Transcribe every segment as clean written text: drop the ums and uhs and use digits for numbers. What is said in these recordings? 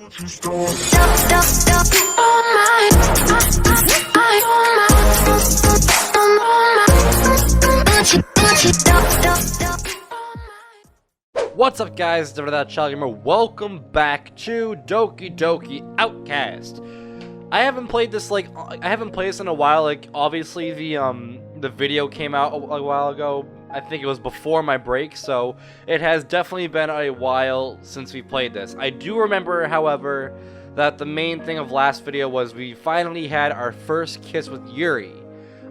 What's up, guys? ThatChildGamer. Welcome back to Doki Doki Outcast. I haven't played this in a while. Like, obviously the video came out a while ago. I think it was before my break, so it has definitely been a while since we played this. I do remember, however, that the main thing of last video was we finally had our first kiss with Yuri.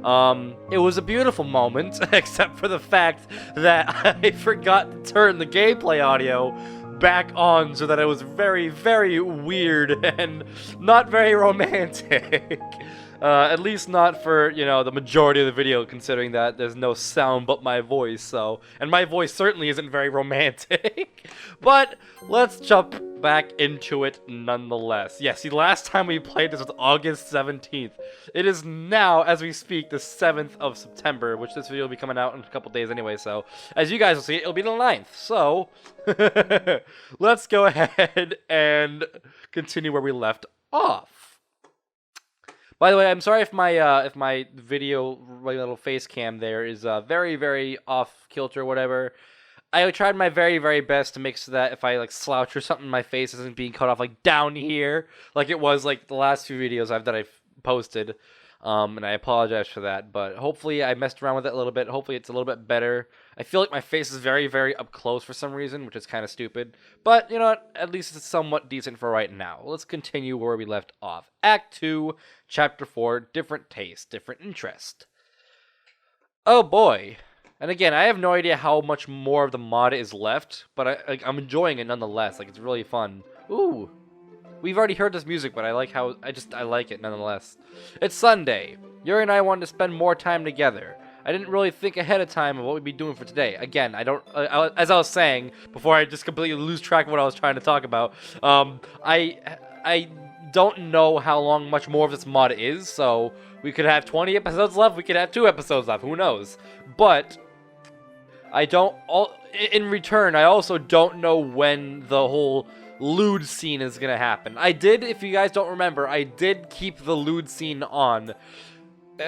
It was a beautiful moment, except for the fact that I forgot to turn the gameplay audio back on so that it was very, very weird and not very romantic. At least not for, you know, the majority of the video, considering that there's no sound but my voice, so... And my voice certainly isn't very romantic. But, let's jump back into it nonetheless. Yeah, see, last time we played this was August 17th. It is now, as we speak, the 7th of September, which this video will be coming out in a couple days anyway, so... As you guys will see, it'll be the 9th, so... Let's go ahead and continue where we left off. By the way, I'm sorry if my video, my little face cam there is very, very off kilter or whatever. I tried my very, very best to make so that if I like slouch or something, my face isn't being cut off like down here, like it was like the last few videos that I've posted. And I apologize for that, but hopefully I messed around with it a little bit. Hopefully it's a little bit better. I feel like my face is very, very up close for some reason, which is kind of stupid. But, you know what? At least it's somewhat decent for right now. Let's continue where we left off. Act 2, Chapter 4, Different Taste, Different Interest. Oh boy. And again, I have no idea how much more of the mod is left, but I'm enjoying it nonetheless. Like, it's really fun. Ooh. We've already heard this music, but I like how I like it nonetheless. It's Sunday. Yuri and I wanted to spend more time together. I didn't really think ahead of time of what we'd be doing for today. Again, I don't. As I was saying before, I just completely lose track of what I was trying to talk about. I don't know how much more of this mod is. So we could have 20 episodes left. We could have 2 episodes left. Who knows? But I don't. In return, I also don't know when the whole lewd scene is gonna happen. I did, if you guys don't remember, I did keep the lewd scene on,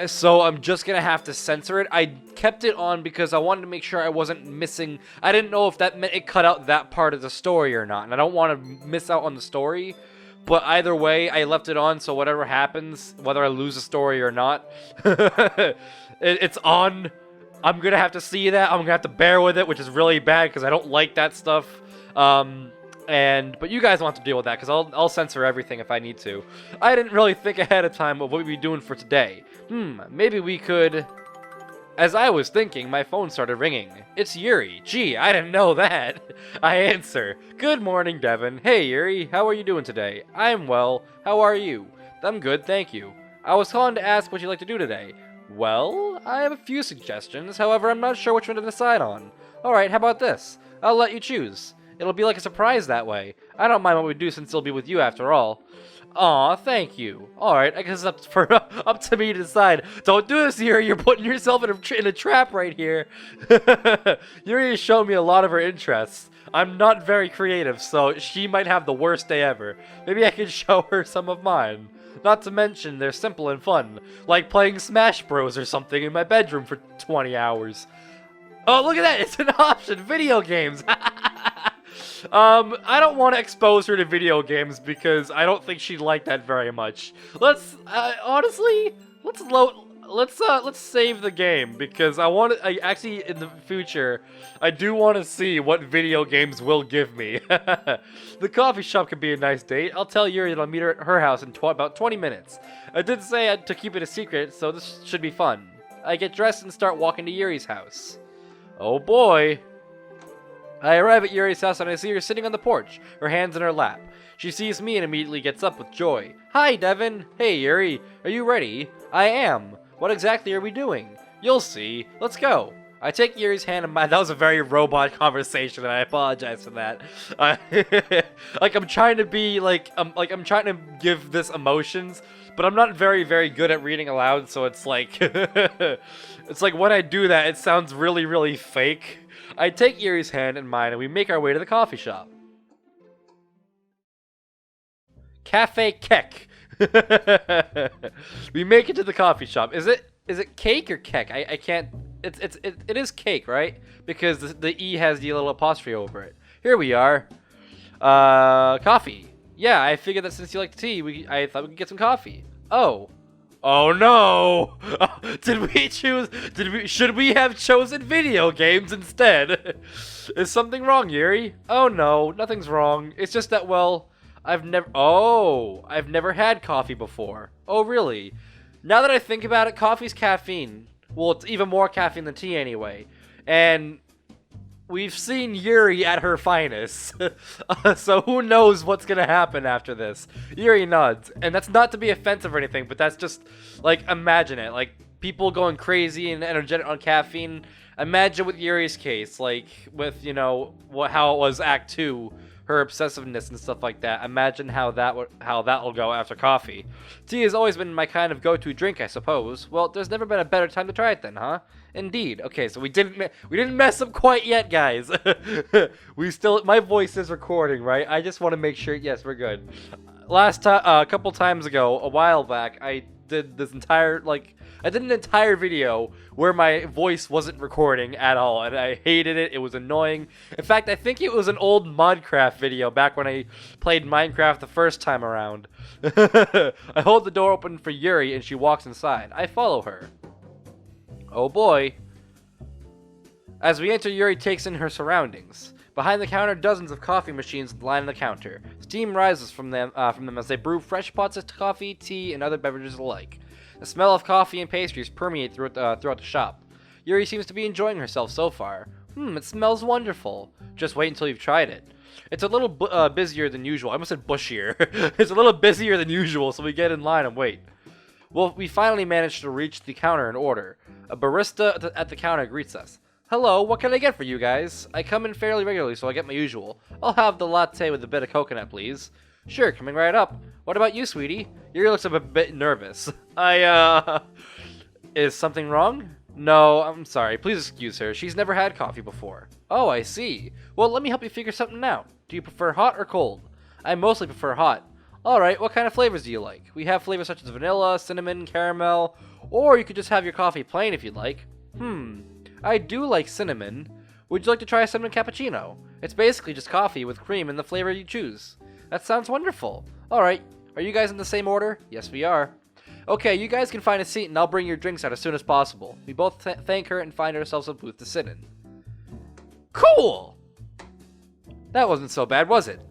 so I'm just gonna have to censor it. I kept it on because I wanted to make sure I wasn't missing. I didn't know if that meant it cut out that part of the story or not, and I don't want to miss out on the story. But either way, I left it on, so whatever happens, whether I lose the story or not, it's on. I'm gonna have to see that. I'm gonna have to bear with it, which is really bad because I don't like that stuff. But you guys want to deal with that, because I'll censor everything if I need to. I didn't really think ahead of time of what we'd be doing for today. Maybe we could... As I was thinking, my phone started ringing. It's Yuri. Gee, I didn't know that. I answer. Good morning, Devin. Hey, Yuri. How are you doing today? I'm well. How are you? I'm good, thank you. I was calling to ask what you'd like to do today. Well, I have a few suggestions. However, I'm not sure which one to decide on. Alright, how about this? I'll let you choose. It'll be like a surprise that way. I don't mind what we do since it'll be with you after all. Aw, thank you. Alright, I guess it's up to me to decide. Don't do this, Yuri. You're putting yourself in a trap right here. Yuri has shown me a lot of her interests. I'm not very creative, so she might have the worst day ever. Maybe I can show her some of mine. Not to mention, they're simple and fun. Like playing Smash Bros. Or something in my bedroom for 20 hours. Oh, look at that! It's an option! Video games! I don't want to expose her to video games because I don't think she'd like that very much. Honestly, let's save the game because actually in the future, I do want to see what video games will give me. The coffee shop could be a nice date. I'll tell Yuri that I'll meet her at her house in about 20 minutes. I did say to keep it a secret, so this should be fun. I get dressed and start walking to Yuri's house. Oh boy. I arrive at Yuri's house and I see her sitting on the porch, her hands in her lap. She sees me and immediately gets up with joy. Hi, Devin. Hey, Yuri. Are you ready? I am. What exactly are we doing? You'll see. Let's go. I take Yuri's hand and that was a very robot conversation and I apologize for that. I'm trying to be I'm trying to give this emotions, but I'm not very, very good at reading aloud, so it's like, it's like when I do that, it sounds really, really fake. I take Yuri's hand in mine and we make our way to the coffee shop. Cafe Kek. We make it to the coffee shop. Is it cake or kek? I can't. It is cake, right? Because the E has the little apostrophe over it. Here we are. Coffee. Yeah, I figured that since you like tea, I thought we could get some coffee. Oh. Oh no! Should we have chosen video games instead? Is something wrong, Yuri? Oh no, nothing's wrong. It's just that, well, I've never had coffee before. Oh really? Now that I think about it, coffee's caffeine. Well, it's even more caffeine than tea anyway. And we've seen Yuri at her finest. So who knows what's gonna happen after this. Yuri nods. And that's not to be offensive or anything, but that's just, like, imagine it. Like, people going crazy and energetic on caffeine. Imagine with Yuri's case, like, with, you know, how it was Act 2, her obsessiveness and stuff like that. Imagine how that'll go after coffee. Tea has always been my kind of go-to drink, I suppose. Well, there's never been a better time to try it then, huh? Indeed. Okay, so we didn't mess up quite yet, guys. My voice is recording, right? I just want to make sure. Yes, we're good. Last time, a couple times ago, a while back, I did an entire video where my voice wasn't recording at all, and I hated it. It was annoying. In fact, I think it was an old Minecraft video back when I played Minecraft the first time around. I hold the door open for Yuri, and she walks inside. I follow her. Oh boy. As we enter, Yuri takes in her surroundings. Behind the counter, dozens of coffee machines line the counter. Steam rises from them as they brew fresh pots of coffee, tea, and other beverages alike. The smell of coffee and pastries permeate throughout the shop. Yuri seems to be enjoying herself so far. It smells wonderful. Just wait until you've tried it. It's a little busier than usual. I almost said bushier. It's a little busier than usual, so we get in line and wait. Well, we finally managed to reach the counter and order. A barista at the counter greets us. Hello, what can I get for you guys? I come in fairly regularly, so I get my usual. I'll have the latte with a bit of coconut, please. Sure, coming right up. What about you, sweetie? Yuri looks a bit nervous. Is something wrong? No, I'm sorry. Please excuse her. She's never had coffee before. Oh, I see. Well, let me help you figure something out. Do you prefer hot or cold? I mostly prefer hot. Alright, what kind of flavors do you like? We have flavors such as vanilla, cinnamon, caramel, or you could just have your coffee plain if you'd like. I do like cinnamon. Would you like to try a cinnamon cappuccino? It's basically just coffee with cream and the flavor you choose. That sounds wonderful. Alright, are you guys in the same order? Yes, we are. Okay, you guys can find a seat and I'll bring your drinks out as soon as possible. We both thank her and find ourselves a booth to sit in. Cool! That wasn't so bad, was it?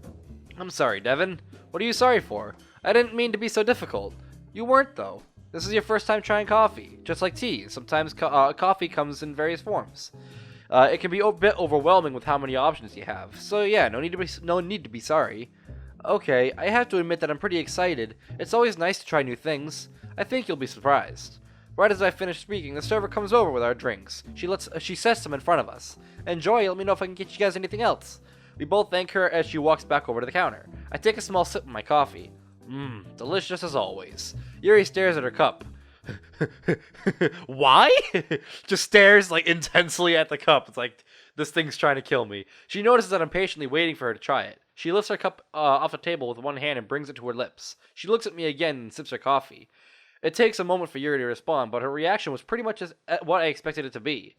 I'm sorry, Devin. What are you sorry for? I didn't mean to be so difficult. You weren't, though. This is your first time trying coffee. Just like tea, sometimes coffee comes in various forms. It can be a bit overwhelming with how many options you have. So yeah, no need to be sorry. Okay, I have to admit that I'm pretty excited. It's always nice to try new things. I think you'll be surprised. Right as I finish speaking, the server comes over with our drinks. She sets them in front of us. Enjoy, let me know if I can get you guys anything else. We both thank her as she walks back over to the counter. I take a small sip of my coffee. Delicious as always. Yuri stares at her cup. Why? Just stares, like, intensely at the cup. It's like, this thing's trying to kill me. She notices that I'm patiently waiting for her to try it. She lifts her cup off the table with one hand and brings it to her lips. She looks at me again and sips her coffee. It takes a moment for Yuri to respond, but her reaction was pretty much what I expected it to be.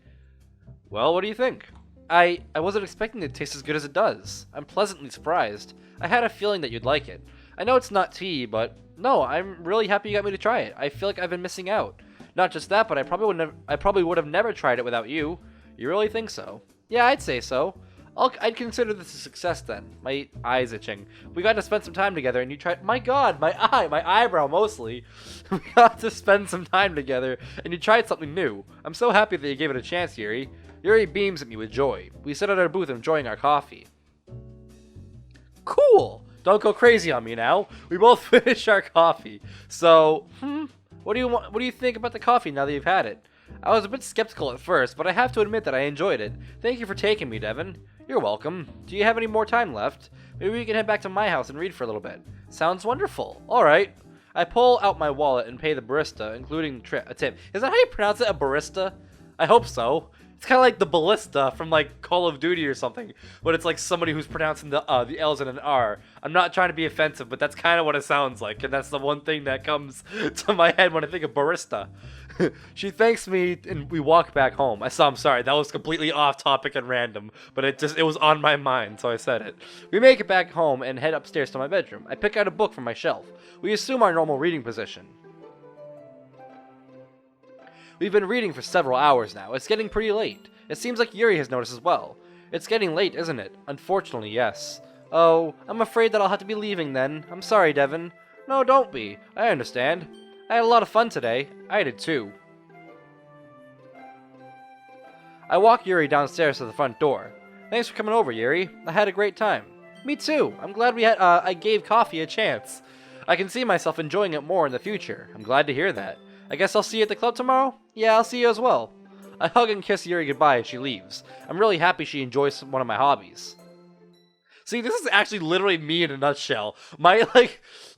Well, what do you think? I wasn't expecting it to taste as good as it does. I'm pleasantly surprised. I had a feeling that you'd like it. I know it's not tea, but no, I'm really happy you got me to try it. I feel like I've been missing out. Not just that, but I probably would have never tried it without you. You really think so? Yeah, I'd say so. I'd consider this a success then. My eye's itching. We got to spend some time together and you tried— my god, my eyebrow mostly. We got to spend some time together and you tried something new. I'm so happy that you gave it a chance, Yuri. Yuri beams at me with joy. We sit at our booth enjoying our coffee. Cool! Don't go crazy on me now. We both finish our coffee. So, what do you think about the coffee now that you've had it? I was a bit skeptical at first, but I have to admit that I enjoyed it. Thank you for taking me, Devin. You're welcome. Do you have any more time left? Maybe we can head back to my house and read for a little bit. Sounds wonderful. Alright. I pull out my wallet and pay the barista, including a tip. Is that how you pronounce it, a barista? I hope so. It's kind of like the ballista from like Call of Duty or something, but it's like somebody who's pronouncing the L's in an R. I'm not trying to be offensive, but that's kind of what it sounds like, and that's the one thing that comes to my head when I think of barista. She thanks me, and we walk back home. I'm sorry, that was completely off topic and random, but it was on my mind, so I said it. We make it back home and head upstairs to my bedroom. I pick out a book from my shelf. We assume our normal reading position. We've been reading for several hours now. It's getting pretty late. It seems like Yuri has noticed as well. It's getting late, isn't it? Unfortunately, yes. Oh, I'm afraid that I'll have to be leaving then. I'm sorry, Devin. No, don't be. I understand. I had a lot of fun today. I did too. I walk Yuri downstairs to the front door. Thanks for coming over, Yuri. I had a great time. Me too. I'm glad I gave coffee a chance. I can see myself enjoying it more in the future. I'm glad to hear that. I guess I'll see you at the club tomorrow? Yeah, I'll see you as well. I hug and kiss Yuri goodbye as she leaves. I'm really happy she enjoys one of my hobbies. See, this is actually literally me in a nutshell. My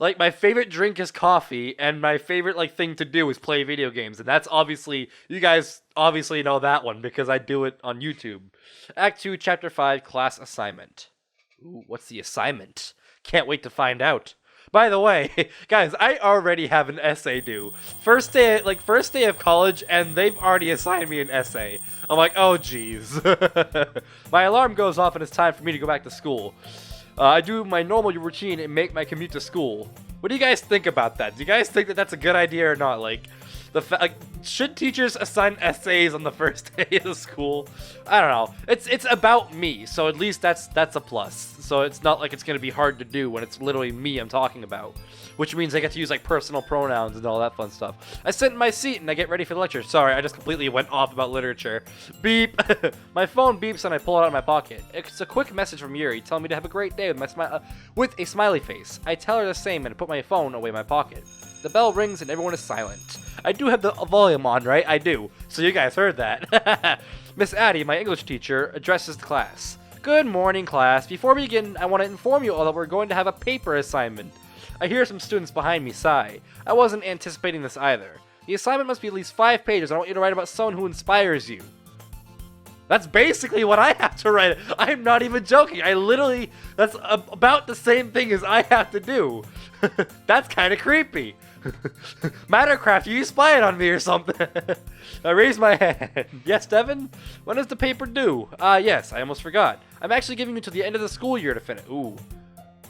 my favorite drink is coffee, and my favorite thing to do is play video games, and that's obviously, you guys obviously know that one because I do it on YouTube. Act 2, Chapter 5, Class Assignment. Ooh, what's the assignment? Can't wait to find out. By the way, guys, I already have an essay due. First day of college, and they've already assigned me an essay. I'm like, oh geez. My alarm goes off and it's time for me to go back to school. I do my normal routine and make my commute to school. What do you guys think about that? Do you guys think that that's a good idea or not? Should teachers assign essays on the first day of school? I don't know. It's about me, so at least that's a plus. So it's not like it's gonna be hard to do when it's literally me I'm talking about, which means I get to use personal pronouns and all that fun stuff. I sit in my seat and I get ready for the lecture. Sorry, I just completely went off about literature. Beep. My phone beeps and I pull it out of my pocket. It's a quick message from Yuri telling me to have a great day with a smiley face. I tell her the same and I put my phone away in my pocket. The bell rings and everyone is silent. I do have the volume on, right? I do. So you guys heard that. Miss Addie, my English teacher, addresses the class. Good morning, class. Before we begin, I want to inform you all that we're going to have a paper assignment. I hear some students behind me sigh. I wasn't anticipating this either. The assignment must be at least 5 pages. I want you to write about someone who inspires you. That's basically what I have to write. I'm not even joking. That's about the same thing as I have to do. That's kind of creepy. Mattercraft, you spying on me or something? I raise my hand. Yes, Devin? When is the paper due? Yes, I almost forgot. I'm actually giving you to the end of the school year to finish. Ooh.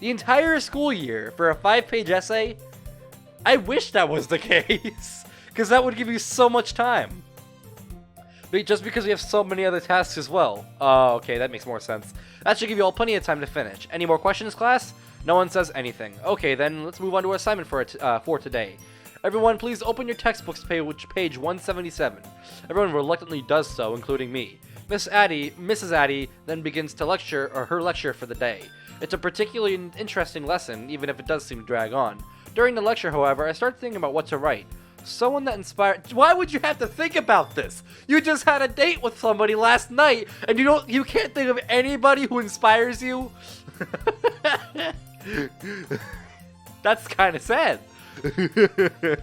The entire school year for a 5-page essay? I wish that was the case, because that would give you so much time. But just because we have so many other tasks as well. Oh, okay, that makes more sense. That should give you all plenty of time to finish. Any more questions, class? No one says anything. Okay, then let's move on to our assignment for today. Everyone, please open your textbooks to page 177. Everyone reluctantly does so, including me. Mrs. Addie then begins to her lecture for the day. It's a particularly interesting lesson, even if it does seem to drag on. During the lecture, however, I start thinking about what to write. Someone that inspired. Why would you have to think about this? You just had a date with somebody last night, and you can't think of anybody who inspires you? That's kind of sad. The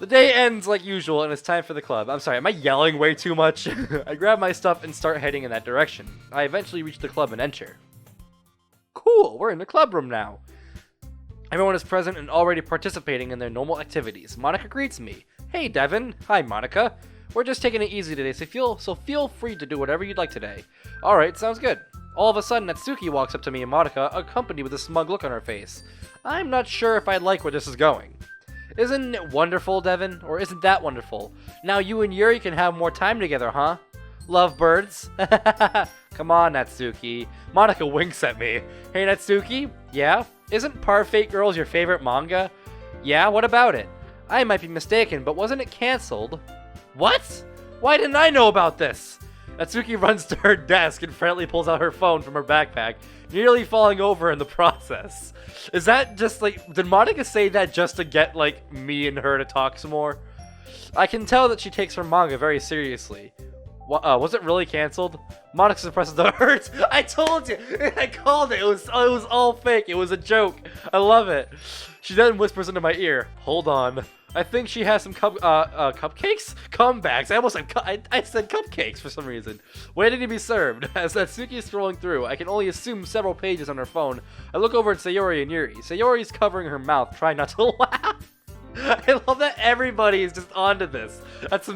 day ends like usual, and it's time for the club. I'm sorry, am I yelling way too much? I grab my stuff and start heading in that direction. I eventually reach the club and enter. Cool, we're in the club room now. Everyone is present and already participating in their normal activities. Monica greets me. Hey, Devin. Hi, Monica. We're just taking it easy today, so feel free to do whatever you'd like today. Alright, sounds good. All of a sudden, Natsuki walks up to me and Monica, accompanied with a smug look on her face. I'm not sure if I like where this is going. Isn't it wonderful, Devin? Or isn't that wonderful? Now you and Yuri can have more time together, huh? Lovebirds. Come on, Natsuki. Monica winks at me. Hey, Natsuki? Yeah? Isn't Parfait Girls your favorite manga? Yeah, what about it? I might be mistaken, but wasn't it cancelled? What? Why didn't I know about this? Natsuki runs to her desk and frantically pulls out her phone from her backpack, nearly falling over in the process. Is that just did Monica say that just to get me and her to talk some more? I can tell that she takes her manga very seriously. Was it really canceled? Monica suppresses the hurt. I told you. I called it. It was all fake. It was a joke. I love it. She then whispers into my ear, "Hold on. I think she has some cupcakes? Comebacks. I almost said I said cupcakes for some reason. Waiting to be served. As Natsuki is scrolling through, I can only assume several pages on her phone. I look over at Sayori and Yuri. Sayori's covering her mouth, trying not to laugh. I love that everybody is just onto this. That's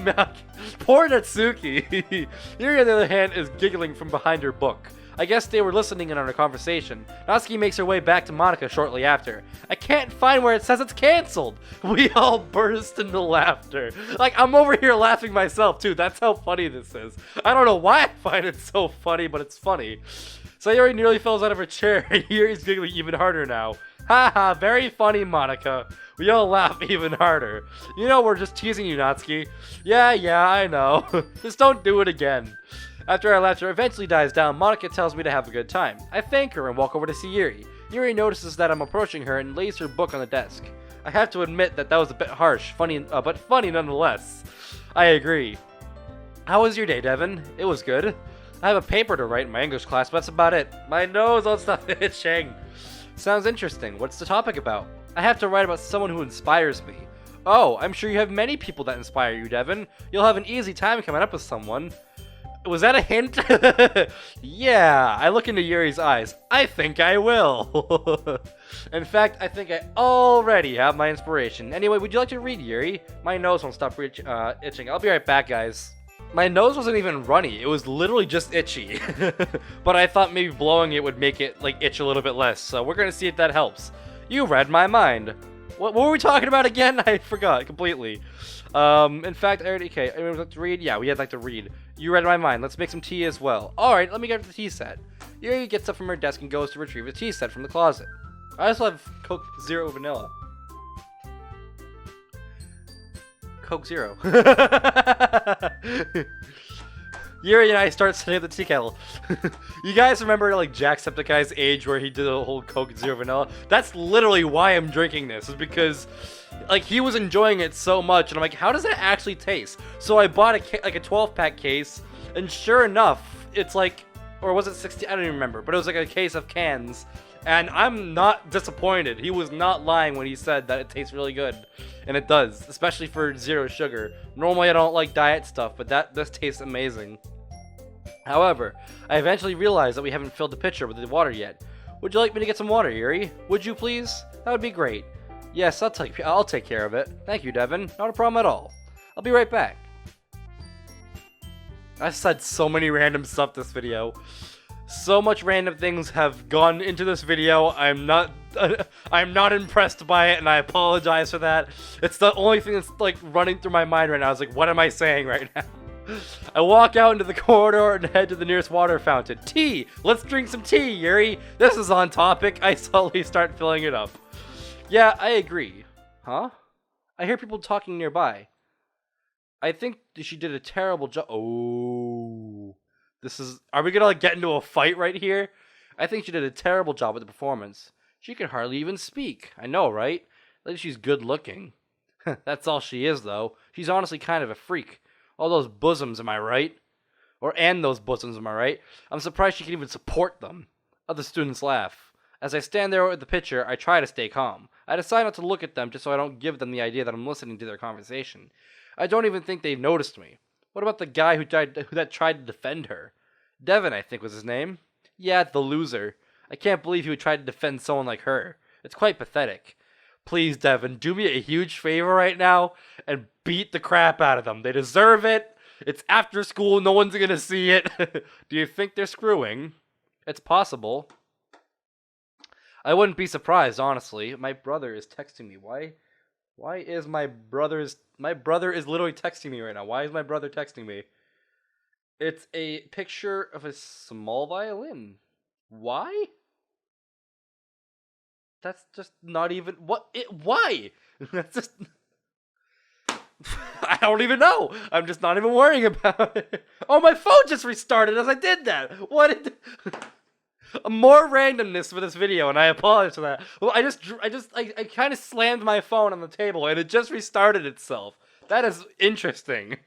poor Natsuki. Yuri, on the other hand, is giggling from behind her book. I guess they were listening in on our conversation. Natsuki makes her way back to Monica shortly after. I can't find where it says it's canceled. We all burst into laughter. Like, I'm over here laughing myself, too. That's how funny this is. I don't know why I find it so funny, but it's funny. Sayori nearly falls out of her chair, and Yuri's giggling even harder now. Haha, very funny, Monica. We all laugh even harder. You know we're just teasing you, Natsuki. Yeah, I know. Just don't do it again. After our laughter eventually dies down, Monica tells me to have a good time. I thank her and walk over to see Yuri. Yuri notices that I'm approaching her and lays her book on the desk. I have to admit that was a bit harsh, but funny nonetheless. I agree. How was your day, Devin? It was good. I have a paper to write in my English class, but that's about it. My nose won't stop itching. Sounds interesting. What's the topic about? I have to write about someone who inspires me. Oh, I'm sure you have many people that inspire you, Devin. You'll have an easy time coming up with someone. Was that a hint? Yeah, I look into Yuri's eyes. I think I will. In fact, I think I already have my inspiration. Anyway, would you like to read, Yuri? My nose won't stop itching. I'll be right back, guys. My nose wasn't even runny. It was literally just itchy. But I thought maybe blowing it would make it like itch a little bit less. So we're gonna see if that helps. You read my mind. What were we talking about again? I forgot completely. In fact, I already, okay, anyone like to read? Yeah, we had like to read. You read my mind. Let's make some tea as well. Alright, let me get the tea set. Yuri gets up from her desk and goes to retrieve a tea set from the closet. I also have Coke Zero Vanilla. Coke Zero. Yuri and I start setting up the tea kettle. You guys remember like Jacksepticeye's age where he did a whole Coke Zero Vanilla? That's literally why I'm drinking this, is because like he was enjoying it so much, and I'm like, how does that actually taste? So I bought like a 12-pack case, and sure enough, it's like, or was it 60? I don't even remember, but it was like a case of cans, and I'm not disappointed. He was not lying when he said that it tastes really good, and it does, especially for zero sugar. Normally I don't like diet stuff, but this tastes amazing. However, I eventually realized that we haven't filled the pitcher with the water yet. Would you like me to get some water, Yuri? Would you please? That would be great. Yes, I'll take care of it. Thank you, Devin. Not a problem at all. I'll be right back. I've said so many random stuff this video. So much random things have gone into this video. I'm not impressed by it, and I apologize for that. It's the only thing that's like running through my mind right now. I was like, what am I saying right now? I walk out into the corridor and head to the nearest water fountain. Tea! Let's drink some tea, Yuri! This is on topic. I slowly start filling it up. Yeah, I agree. Huh? I hear people talking nearby. I think she did a terrible job. Oh. Are we gonna like get into a fight right here? I think she did a terrible job with the performance. She can hardly even speak. I know, right? At least she's good looking. That's all she is, though. She's honestly kind of a freak. All those bosoms, am I right? And those bosoms, am I right? I'm surprised she can even support them. Other students laugh. As I stand there with the pitcher, I try to stay calm. I decide not to look at them just so I don't give them the idea that I'm listening to their conversation. I don't even think they've noticed me. What about the guy who tried to defend her? Devin, I think was his name. Yeah, the loser. I can't believe he would try to defend someone like her. It's quite pathetic. Please, Devin, do me a huge favor right now and beat the crap out of them. They deserve it. It's after school. No one's going to see it. Do you think they're screwing? It's possible. I wouldn't be surprised, honestly. My brother is texting me. Why is my brother is literally texting me right now. Why is my brother texting me? It's a picture of a small violin. Why? That's just not even why? That's just I don't even know. I'm just not even worrying about it. Oh, my phone just restarted as I did that. More randomness for this video, and I apologize for that. Well, I kind of slammed my phone on the table, and it just restarted itself. That is interesting.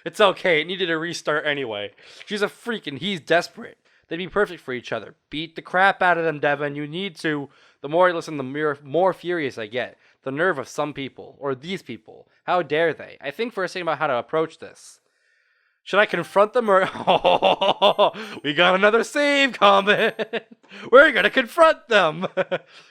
It's okay. It needed a restart anyway. She's a freak, and he's desperate. They'd be perfect for each other. Beat the crap out of them, Devin. You need to. The more I listen, the more furious I get. The nerve of some people, or these people. How dare they? I think first thing about how to approach this. Should I confront them or... Oh, we got another save comment! We're gonna confront them!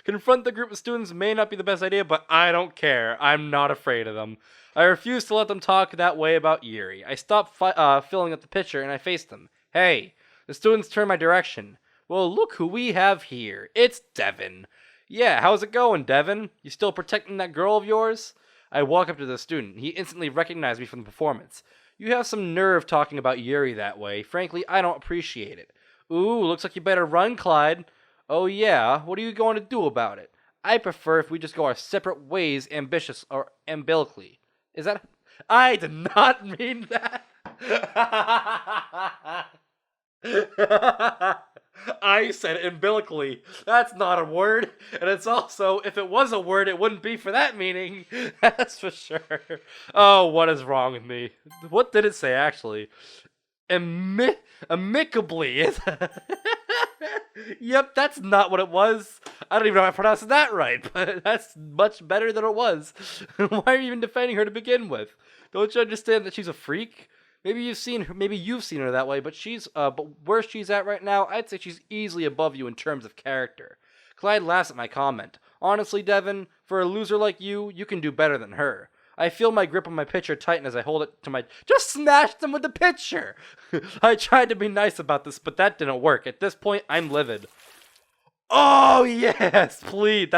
Confront the group of students may not be the best idea, but I don't care. I'm not afraid of them. I refuse to let them talk that way about Yuri. I stopped filling up the pitcher and I faced them. Hey, the students turned my direction. Well, look who we have here. It's Devin. Yeah, how's it going, Devin? You still protecting that girl of yours? I walk up to the student. He instantly recognized me from the performance. You have some nerve talking about Yuri that way. Frankly, I don't appreciate it. Ooh, looks like you better run, Clyde. Oh yeah, what are you going to do about it? I prefer if we just go our separate ways, ambitious or umbilically. Is that... I did not mean that. I said umbilically. That's not a word. And it's also, if it was a word, it wouldn't be for that meaning. That's for sure. Oh, what is wrong with me? What did it say, actually? Amicably. Yep, that's not what it was. I don't even know if I pronounced that right, but that's much better than it was. Why are you even defending her to begin with? Don't you understand that she's a freak? Maybe you've seen her that way, but where she's at right now, I'd say she's easily above you in terms of character. Clyde laughs at my comment. Honestly, Devin, for a loser like you, you can do better than her. I feel my grip on my pitcher tighten as I hold it to my... Just smashed them with the pitcher! I tried to be nice about this, but that didn't work. At this point, I'm livid. Oh, yes, please.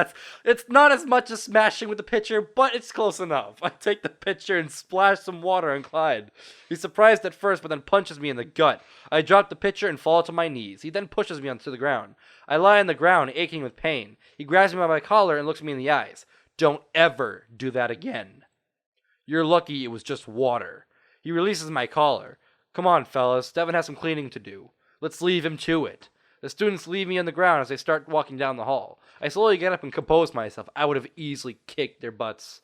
It's not as much as smashing with the pitcher, but it's close enough. I take the pitcher and splash some water on Clyde. He's surprised at first, but then punches me in the gut. I drop the pitcher and fall to my knees. He then pushes me onto the ground. I lie on the ground, aching with pain. He grabs me by my collar and looks me in the eyes. Don't ever do that again. You're lucky it was just water. He releases my collar. Come on, fellas. Devin has some cleaning to do. Let's leave him to it. The students leave me on the ground as they start walking down the hall. I slowly get up and compose myself. I would have easily kicked their butts.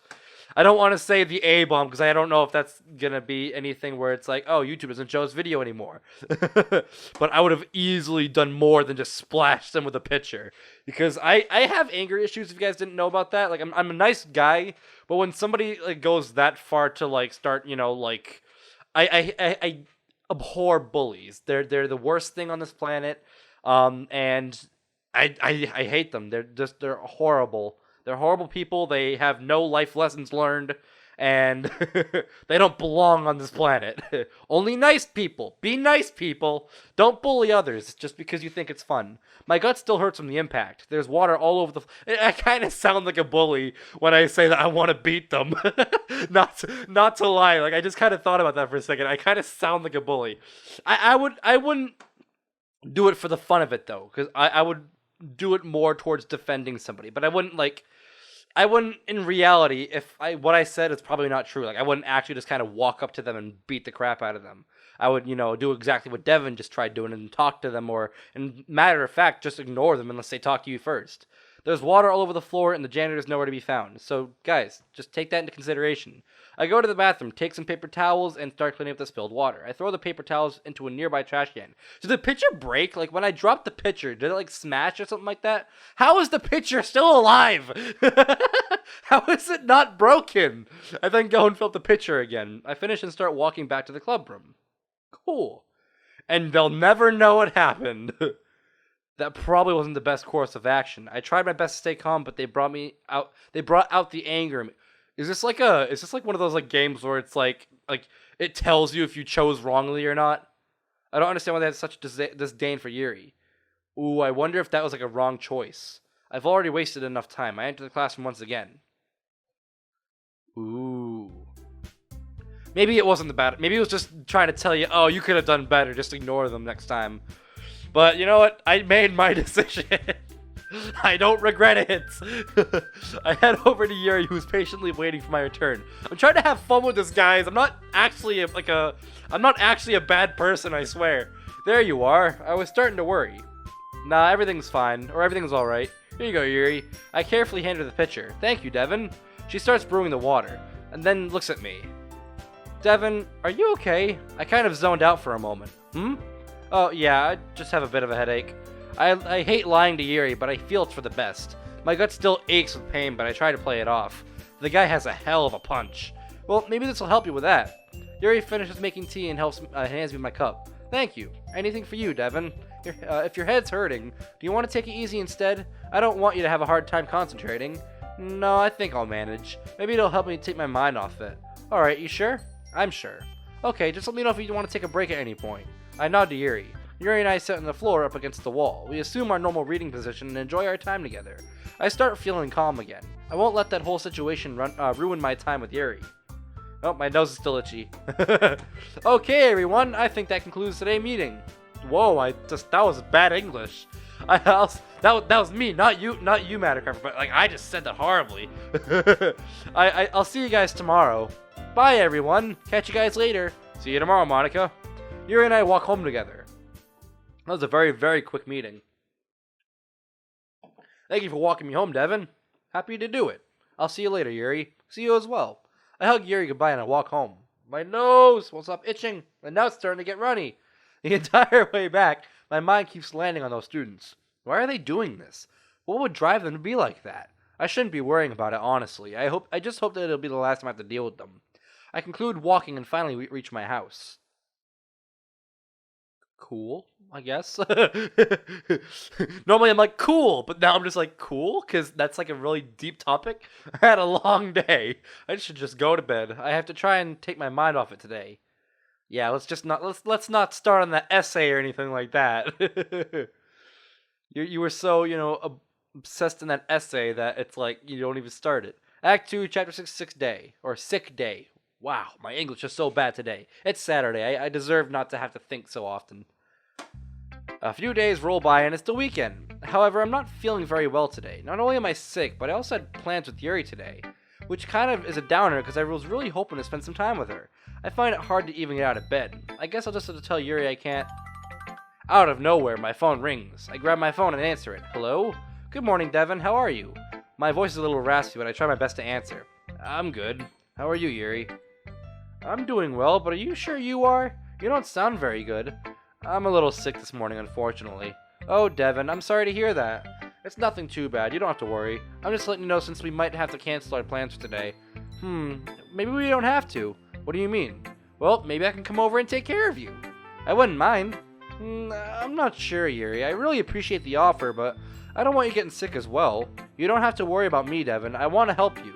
I don't want to say the A-bomb because I don't know if that's going to be anything where it's like, oh, YouTube doesn't show us video anymore. But I would have easily done more than just splash them with a pitcher. Because I have anger issues, if you guys didn't know about that. Like, I'm a nice guy, but when somebody like goes that far to like start, you know, like... I abhor bullies. They're the worst thing on this planet. And I hate them. They're horrible. They're horrible people. They have no life lessons learned, and they don't belong on this planet. Only nice people. Be nice people. Don't bully others just because you think it's fun. My gut still hurts from the impact. There's water all over I kind of sound like a bully when I say that I want to beat them. Not to lie. Like, I just kind of thought about that for a second. I kind of sound like a bully. I wouldn't do it for the fun of it, though, because I would do it more towards defending somebody, but I wouldn't in reality, if what I said is probably not true, like, I wouldn't actually just kind of walk up to them and beat the crap out of them. I would, do exactly what Devin just tried doing and talk to them, or, in matter of fact, just ignore them unless they talk to you first. There's water all over the floor, and the janitor's nowhere to be found. So, guys, just take that into consideration. I go to the bathroom, take some paper towels, and start cleaning up the spilled water. I throw the paper towels into a nearby trash can. Did the pitcher break? Like, when I dropped the pitcher, did it, like, smash or something like that? How is the pitcher still alive? How is it not broken? I then go and fill up the pitcher again. I finish and start walking back to the club room. Cool. And they'll never know what happened. That probably wasn't the best course of action. I tried my best to stay calm, but they brought out the anger. Is this like one of those like games where it's like it tells you if you chose wrongly or not? I don't understand why they had such disdain for Yuri. Ooh, I wonder if that was like a wrong choice. I've already wasted enough time. I enter the classroom once again. Ooh. Maybe it wasn't the bad. Maybe it was just trying to tell you, oh, you could have done better. Just ignore them next time. But you know what? I made my decision. I don't regret it. I head over to Yuri, who's patiently waiting for my return. I'm trying to have fun with this, guys. I'm not actually a bad person, I swear. There you are. I was starting to worry. Nah, everything's fine, or everything's all right. Here you go, Yuri. I carefully hand her the pitcher. Thank you, Devin. She starts brewing the water, and then looks at me. Devin, are you okay? I kind of zoned out for a moment. Oh, yeah, I just have a bit of a headache. I hate lying to Yuri, but I feel it's for the best. My gut still aches with pain, but I try to play it off. The guy has a hell of a punch. Well, maybe this will help you with that. Yuri finishes making tea and hands me my cup. Thank you. Anything for you, Devin. If your head's hurting, do you want to take it easy instead? I don't want you to have a hard time concentrating. No, I think I'll manage. Maybe it'll help me take my mind off it. Alright, you sure? I'm sure. Okay, just let me know if you want to take a break at any point. I nod to Yuri. Yuri and I sit on the floor up against the wall. We assume our normal reading position and enjoy our time together. I start feeling calm again. I won't let that whole situation ruin my time with Yuri. Oh, my nose is still itchy. Okay, everyone, I think that concludes today's meeting. Whoa, that was bad English. That was me, not you, Mattercraft, but like I just said that horribly. I'll see you guys tomorrow. Bye, everyone. Catch you guys later. See you tomorrow, Monica. Yuri and I walk home together. That was a very, very quick meeting. Thank you for walking me home, Devin. Happy to do it. I'll see you later, Yuri. See you as well. I hug Yuri goodbye and I walk home. My nose won't stop itching, and now it's starting to get runny. The entire way back, my mind keeps landing on those students. Why are they doing this? What would drive them to be like that? I shouldn't be worrying about it, honestly. I just hope that it'll be the last time I have to deal with them. I conclude walking and finally reach my house. Cool, I guess. Normally I'm like, cool, but now I'm just like, cool? Because that's like a really deep topic. I had a long day. I should just go to bed. I have to try and take my mind off it today. Yeah, let's not start on that essay or anything like that. You were so, obsessed in that essay that it's like you don't even start it. Act 2, Chapter 6, Sick Day. Or Sick Day. Wow, my English is so bad today. It's Saturday. I deserve not to have to think so often. A few days roll by and it's the weekend. However, I'm not feeling very well today. Not only am I sick, but I also had plans with Yuri today. Which kind of is a downer because I was really hoping to spend some time with her. I find it hard to even get out of bed. I guess I'll just have to tell Yuri I can't. Out of nowhere, my phone rings. I grab my phone and answer it. Hello? Good morning, Devin. How are you? My voice is a little raspy, but I try my best to answer. I'm good. How are you, Yuri? I'm doing well, but are you sure you are? You don't sound very good. I'm a little sick this morning, unfortunately. Oh, Devin, I'm sorry to hear that. It's nothing too bad. You don't have to worry. I'm just letting you know since we might have to cancel our plans for today. Maybe we don't have to. What do you mean? Well, maybe I can come over and take care of you. I wouldn't mind. I'm not sure, Yuri. I really appreciate the offer, but I don't want you getting sick as well. You don't have to worry about me, Devin. I want to help you.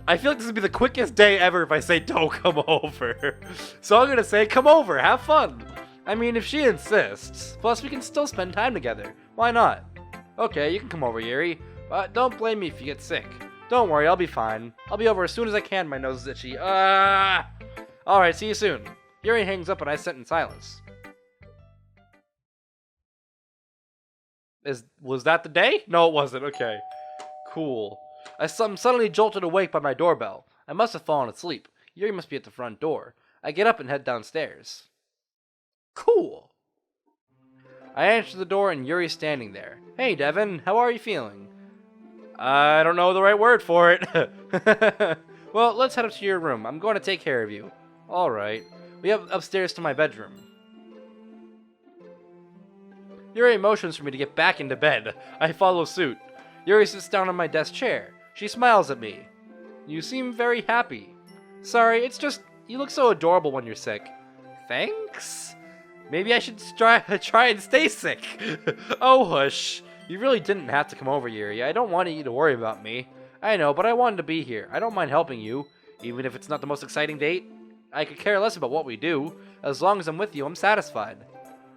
I feel like this would be the quickest day ever if I say don't come over. So I'm gonna say come over, have fun. I mean, if she insists. Plus, we can still spend time together. Why not? Okay, you can come over, Yuri. But don't blame me if you get sick. Don't worry, I'll be fine. I'll be over as soon as I can. My nose is itchy. Alright, see you soon. Yuri hangs up and I sit in silence. Was that the day? No, it wasn't. Okay. Cool. I'm suddenly jolted awake by my doorbell. I must have fallen asleep. Yuri must be at the front door. I get up and head downstairs. Cool. I answer the door and Yuri's standing there. Hey, Devin, how are you feeling? I don't know the right word for it. Well, let's head up to your room. I'm going to take care of you. Alright. We head upstairs to my bedroom. Yuri motions for me to get back into bed. I follow suit. Yuri sits down on my desk chair. She smiles at me. You seem very happy. Sorry, it's just, you look so adorable when you're sick. Thanks? Maybe I should try and stay sick. Oh, hush. You really didn't have to come over, Yuri. I don't want you to worry about me. I know, but I wanted to be here. I don't mind helping you, even if it's not the most exciting date. I could care less about what we do. As long as I'm with you, I'm satisfied.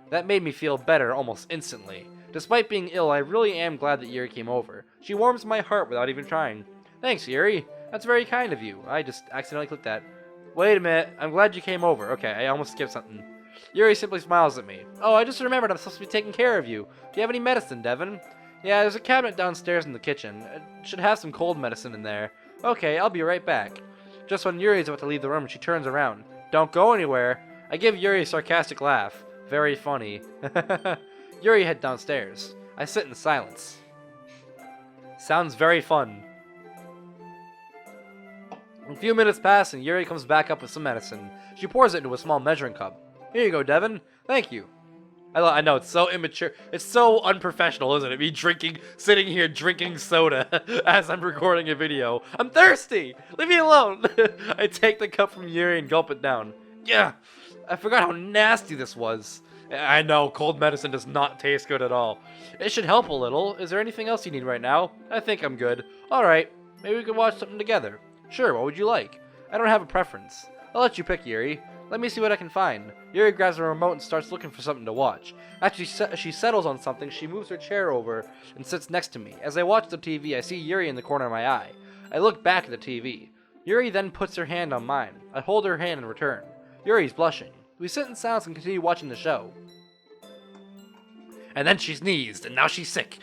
That made me feel better almost instantly. Despite being ill, I really am glad that Yuri came over. She warms my heart without even trying. Thanks, Yuri. That's very kind of you. I just accidentally clicked that. Wait a minute. I'm glad you came over. Okay, I almost skipped something. Yuri simply smiles at me. Oh, I just remembered I'm supposed to be taking care of you. Do you have any medicine, Devin? Yeah, there's a cabinet downstairs in the kitchen. It should have some cold medicine in there. Okay, I'll be right back. Just when Yuri's about to leave the room, she turns around. Don't go anywhere. I give Yuri a sarcastic laugh. Very funny. Yuri head downstairs. I sit in silence. Sounds very fun. A few minutes pass and Yuri comes back up with some medicine. She pours it into a small measuring cup. Here you go, Devin. Thank you. I know, it's so immature. It's so unprofessional, isn't it? Me sitting here drinking soda as I'm recording a video. I'm thirsty! Leave me alone! I take the cup from Yuri and gulp it down. Yeah, I forgot how nasty this was. I know, cold medicine does not taste good at all. It should help a little. Is there anything else you need right now? I think I'm good. Alright, maybe we could watch something together. Sure, what would you like? I don't have a preference. I'll let you pick, Yuri. Let me see what I can find. Yuri grabs a remote and starts looking for something to watch. After she settles on something, she moves her chair over and sits next to me. As I watch the TV, I see Yuri in the corner of my eye. I look back at the TV. Yuri then puts her hand on mine. I hold her hand in return. Yuri's blushing. We sit in silence and continue watching the show. And then she sneezed, and now she's sick.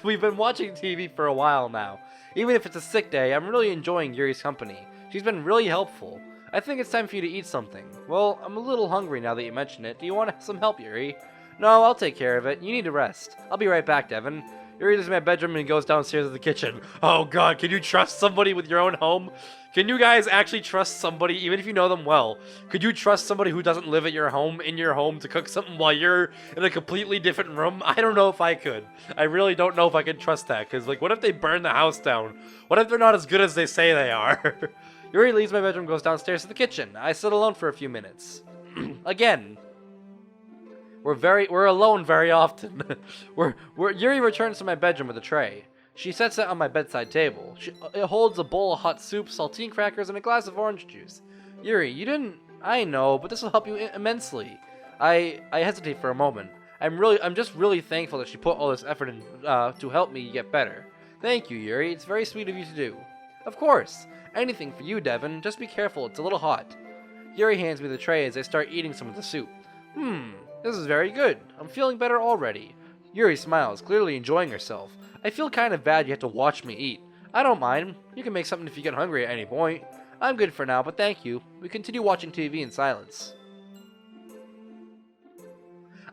We've been watching TV for a while now. Even if it's a sick day, I'm really enjoying Yuri's company. She's been really helpful. I think it's time for you to eat something. Well, I'm a little hungry now that you mention it. Do you want some help, Yuri? No, I'll take care of it. You need to rest. I'll be right back, Devin. Yuri leaves my bedroom and goes downstairs to the kitchen. Oh god, can you trust somebody with your own home? Can you guys actually trust somebody, even if you know them well? Could you trust somebody who doesn't live at your home, in your home, to cook something while you're in a completely different room? I don't know if I could. I really don't know if I could trust that, because, like, what if they burn the house down? What if they're not as good as they say they are? Yuri leaves my bedroom, goes downstairs to the kitchen. I sit alone for a few minutes. Again. We're alone very often. Yuri returns to my bedroom with a tray. She sets it on my bedside table. It holds a bowl of hot soup, saltine crackers, and a glass of orange juice. Yuri, you didn't... I know, but this will help you immensely. I hesitate for a moment. I'm just really thankful that she put all this effort in to help me get better. Thank you, Yuri. It's very sweet of you to do. Of course. Anything for you, Devin. Just be careful. It's a little hot. Yuri hands me the tray as I start eating some of the soup. This is very good. I'm feeling better already. Yuri smiles, clearly enjoying herself. I feel kind of bad you have to watch me eat. I don't mind. You can make something if you get hungry at any point. I'm good for now, but thank you. We continue watching TV in silence.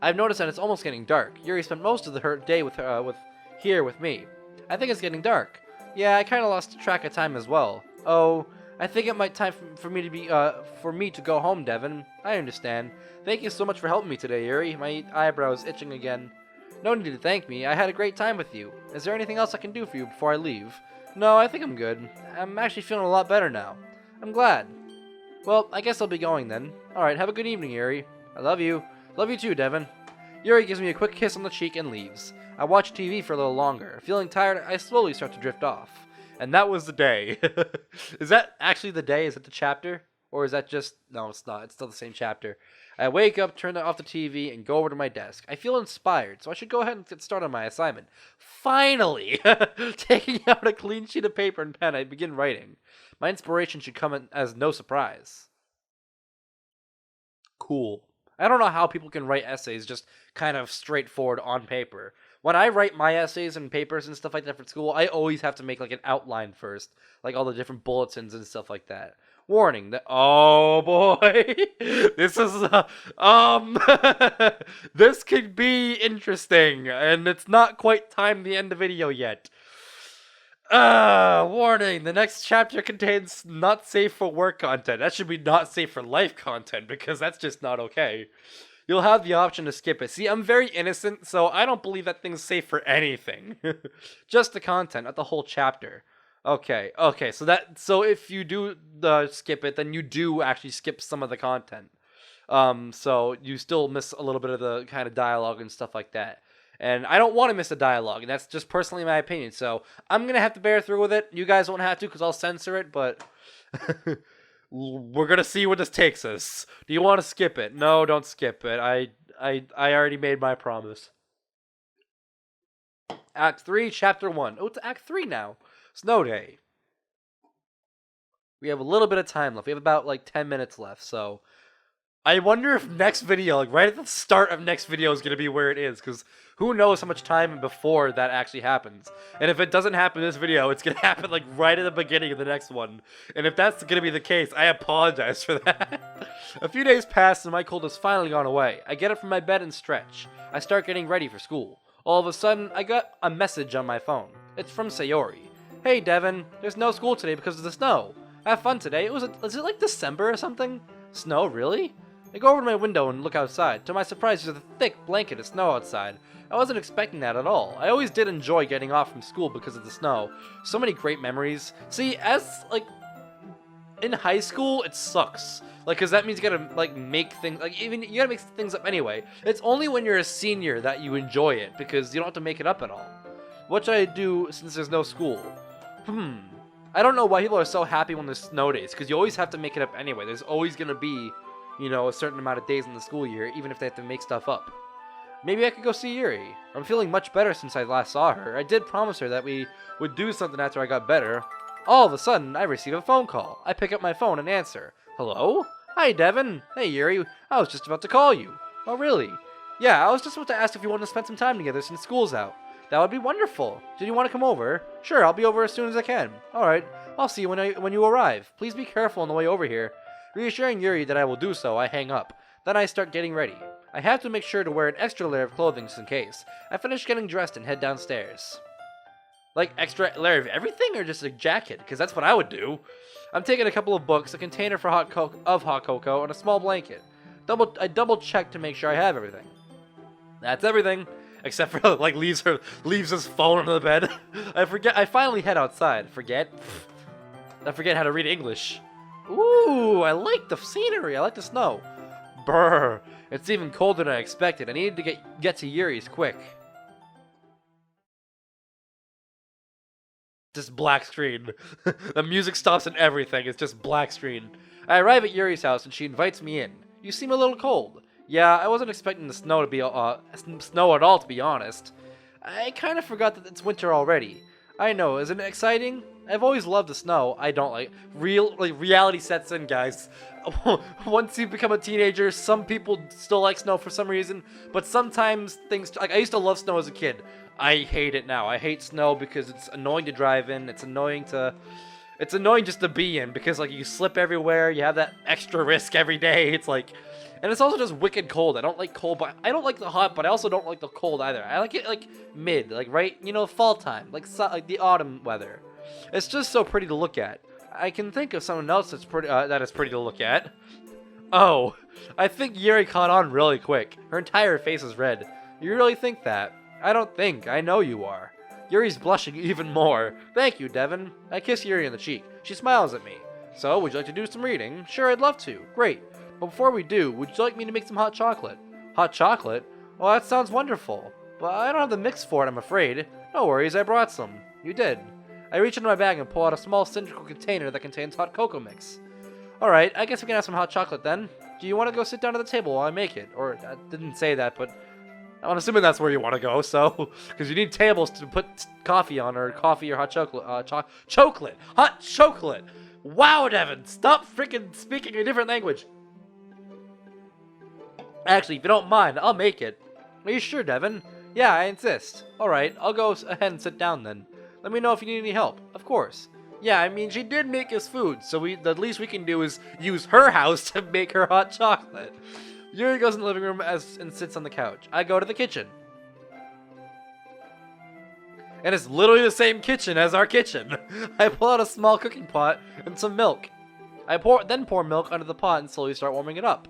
I've noticed that it's almost getting dark. Yuri spent most of her day here with me. I think it's getting dark. Yeah, I kind of lost track of time as well. Oh, I think it might time for me to go home, Devin. I understand. Thank you so much for helping me today, Yuri. My eyebrows itching again. No need to thank me. I had a great time with you. Is there anything else I can do for you before I leave? No, I think I'm good. I'm actually feeling a lot better now. I'm glad. Well, I guess I'll be going then. Alright, have a good evening, Yuri. I love you. Love you too, Devin. Yuri gives me a quick kiss on the cheek and leaves. I watch TV for a little longer. Feeling tired, I slowly start to drift off. And that was the day. Is that actually the day? Is it the chapter? Or is that just... No, it's not. It's still the same chapter. I wake up, turn off the TV, and go over to my desk. I feel inspired, so I should go ahead and get started on my assignment. Finally! Taking out a clean sheet of paper and pen, I begin writing. My inspiration should come as no surprise. Cool. I don't know how people can write essays just kind of straightforward on paper. When I write my essays and papers and stuff like that for school, I always have to make like an outline first. Like all the different bulletins and stuff like that. Warning that... Oh boy! This is... This could be interesting. And it's not quite time to end the video yet. Warning. The next chapter contains not safe for work content. That should be not safe for life content because that's just not okay. You'll have the option to skip it. See, I'm very innocent, so I don't believe that thing's safe for anything. Just the content, not the whole chapter. Okay, so if you do skip it, then you do actually skip some of the content. So you still miss a little bit of the kind of dialogue and stuff like that. And I don't want to miss the dialogue, and that's just personally my opinion. So I'm going to have to bear through with it. You guys won't have to because I'll censor it, but... We're gonna see where this takes us. Do you want to skip it? No, don't skip it. I already made my promise. Act 3, Chapter 1. Oh, it's Act 3 now. Snow Day. We have a little bit of time left. We have about, like, 10 minutes left, so... I wonder if next video, like, right at the start of next video is gonna be where it is, because who knows how much time before that actually happens. And if it doesn't happen in this video, it's gonna happen, like, right at the beginning of the next one. And if that's gonna be the case, I apologize for that. A few days pass and my cold has finally gone away. I get up from my bed and stretch. I start getting ready for school. All of a sudden, I got a message on my phone. It's from Sayori. Hey, Devin, there's no school today because of the snow. Have fun today. Is it like December or something? Snow, really? I go over to my window and look outside. To my surprise, there's a thick blanket of snow outside. I wasn't expecting that at all. I always did enjoy getting off from school because of the snow. So many great memories. See, as, like, in high school, it sucks. Like, cause that means you gotta, like, make things, like, even, you gotta make things up anyway. It's only when you're a senior that you enjoy it, because you don't have to make it up at all. What should I do since there's no school? I don't know why people are so happy when there's snow days, because you always have to make it up anyway. There's always gonna be, you know, a certain amount of days in the school year, even if they have to make stuff up. Maybe I could go see Yuri. I'm feeling much better since I last saw her. I did promise her that we would do something after I got better. All of a sudden, I receive a phone call. I pick up my phone and answer. Hello? Hi, Devin. Hey, Yuri. I was just about to call you. Oh, really? Yeah, I was just about to ask if you wanted to spend some time together since school's out. That would be wonderful. Did you want to come over? Sure, I'll be over as soon as I can. Alright, I'll see you when you arrive. Please be careful on the way over here. Reassuring Yuri that I will do so, I hang up. Then I start getting ready. I have to make sure to wear an extra layer of clothing just in case. I finish getting dressed and head downstairs. Like, extra layer of everything or just a jacket? Because that's what I would do. I'm taking a couple of books, a container for hot cocoa, and a small blanket. I double check to make sure I have everything. That's everything. Except for, like, leaves his phone under the bed. I finally head outside. I forget how to read English. Ooh, I like the scenery. I like the snow. Brr. It's even colder than I expected. I needed to get to Yuri's quick. Just black screen. The music stops and everything. It's just black screen. I arrive at Yuri's house and she invites me in. You seem a little cold. Yeah, I wasn't expecting the snow to be snow at all, to be honest. I kind of forgot that it's winter already. I know, isn't it exciting? I've always loved the snow. I don't like reality sets in, guys. Once you become a teenager, some people still like snow for some reason, but sometimes things like I used to love snow as a kid. I hate it now. I hate snow because it's annoying to drive in. It's annoying just to be in because like you slip everywhere. You have that extra risk every day. It's like, and it's also just wicked cold. I don't like cold, but I don't like the hot, but I also don't like the cold either. I like it like mid, like right, you know, fall time, like the autumn weather. It's just so pretty to look at. I can think of someone else that's pretty, that is pretty to look at. Oh, I think Yuri caught on really quick. Her entire face is red. You really think that? I don't think. I know you are. Yuri's blushing even more. Thank you, Devin. I kiss Yuri on the cheek. She smiles at me. So, would you like to do some reading? Sure, I'd love to. Great. But before we do, would you like me to make some hot chocolate? Hot chocolate? Well, that sounds wonderful. But I don't have the mix for it, I'm afraid. No worries, I brought some. You did. I reach into my bag and pull out a small cylindrical container that contains hot cocoa mix. Alright, I guess we can have some hot chocolate then. Do you want to go sit down at the table while I make it? Or, I didn't say that, but I'm assuming that's where you want to go, so, because you need tables to put coffee on, or coffee or hot chocolate, chocolate! Hot chocolate! Wow, Devin, stop freaking speaking a different language! Actually, if you don't mind, I'll make it. Are you sure, Devin? Yeah, I insist. Alright, I'll go ahead and sit down then. Let me know if you need any help. Of course. Yeah, I mean, she did make us food, so the least we can do is use her house to make her hot chocolate. Yuri goes in the living room and sits on the couch. I go to the kitchen. And it's literally the same kitchen as our kitchen. I pull out a small cooking pot and some milk. I then pour milk under the pot and slowly start warming it up.